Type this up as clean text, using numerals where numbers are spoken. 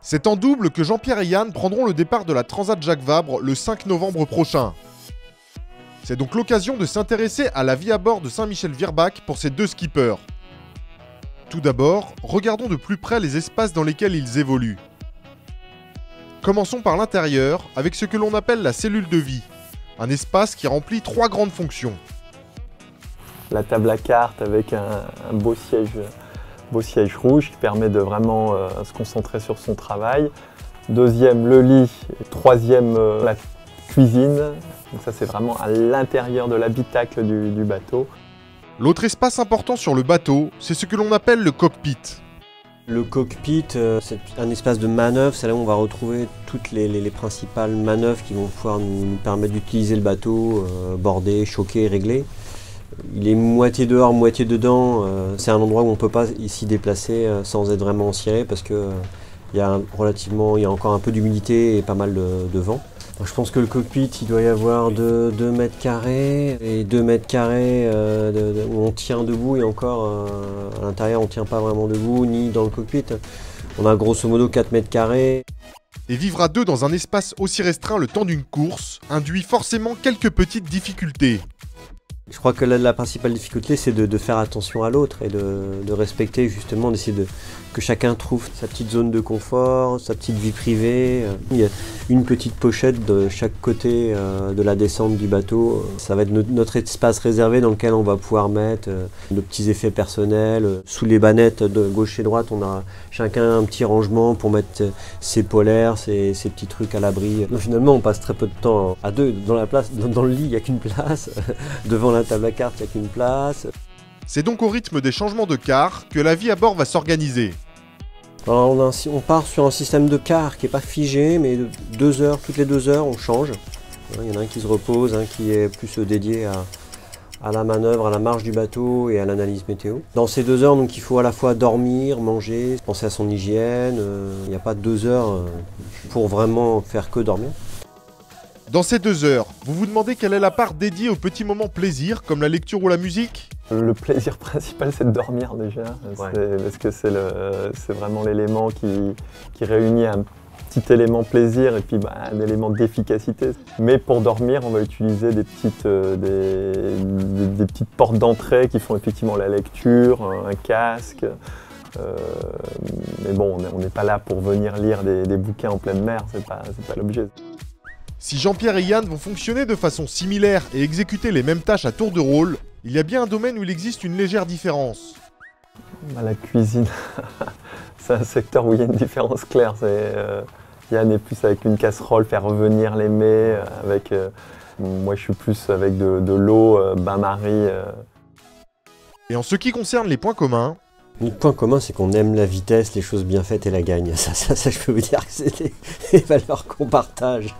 C'est en double que Jean-Pierre et Yann prendront le départ de la Transat Jacques Vabre le 5 novembre prochain. C'est donc l'occasion de s'intéresser à la vie à bord de Saint-Michel-Virbac pour ces deux skippers. Tout d'abord, regardons de plus près les espaces dans lesquels ils évoluent. Commençons par l'intérieur, avec ce que l'on appelle la cellule de vie, un espace qui remplit trois grandes fonctions. La table à cartes avec un beau siège rouge qui permet de vraiment se concentrer sur son travail. Deuxième, le lit. Troisième, la cuisine. Donc ça, c'est vraiment à l'intérieur de l'habitacle du bateau. L'autre espace important sur le bateau, c'est ce que l'on appelle le cockpit. Le cockpit, c'est un espace de manœuvre, c'est là où on va retrouver toutes les principales manœuvres qui vont pouvoir nous permettre d'utiliser le bateau, border, choquer, régler. Il est moitié dehors, moitié dedans. C'est un endroit où on ne peut pas s'y déplacer sans être vraiment ciré parce qu'il y a encore un peu d'humidité et pas mal de vent. Donc je pense que le cockpit, il doit y avoir 2 mètres carrés et 2 mètres carrés où on tient debout et encore à l'intérieur on ne tient pas vraiment debout ni dans le cockpit. On a grosso modo 4 mètres carrés. Et vivre à deux dans un espace aussi restreint le temps d'une course induit forcément quelques petites difficultés. Je crois que la principale difficulté, c'est de faire attention à l'autre et de respecter justement, d'essayer que chacun trouve sa petite zone de confort, sa petite vie privée. Il y a une petite pochette de chaque côté de la descente du bateau. Ça va être notre espace réservé dans lequel on va pouvoir mettre nos petits effets personnels. Sous les bannettes de gauche et droite, on a chacun un petit rangement pour mettre ses polaires, ses petits trucs à l'abri. Finalement, on passe très peu de temps à deux. Dans le lit, il n'y a qu'une place. Devant la table à cartes, il n'y a qu'une place. C'est donc au rythme des changements de quart que la vie à bord va s'organiser. Alors on part sur un système de quart qui n'est pas figé, mais toutes les 2 heures on change. Il y en a un qui se repose, un qui est plus dédié à la manœuvre, à la marche du bateau et à l'analyse météo. Dans ces 2 heures, donc, il faut à la fois dormir, manger, penser à son hygiène. Il n'y a pas 2 heures pour vraiment faire que dormir. Dans ces 2 heures, vous vous demandez quelle est la part dédiée aux petits moments plaisir, comme la lecture ou la musique ? Le plaisir principal, c'est de dormir déjà, ouais. Parce que c'est vraiment l'élément qui réunit un petit élément plaisir et puis un élément d'efficacité. Mais pour dormir, on va utiliser des petites portes d'entrée qui font effectivement la lecture, un casque. Mais bon, on n'est pas là pour venir lire des bouquins en pleine mer, c'est pas l'objet. Si Jean-Pierre et Yann vont fonctionner de façon similaire et exécuter les mêmes tâches à tour de rôle, il y a bien un domaine où il existe une légère différence. La cuisine, c'est un secteur où il y a une différence claire. Yann est plus avec une casserole, faire revenir les mets. Moi, je suis plus avec de l'eau, bain-marie. Et en ce qui concerne les points communs, le point commun, c'est qu'on aime la vitesse, les choses bien faites et la gagne. Ça je peux vous dire que c'est des valeurs qu'on partage.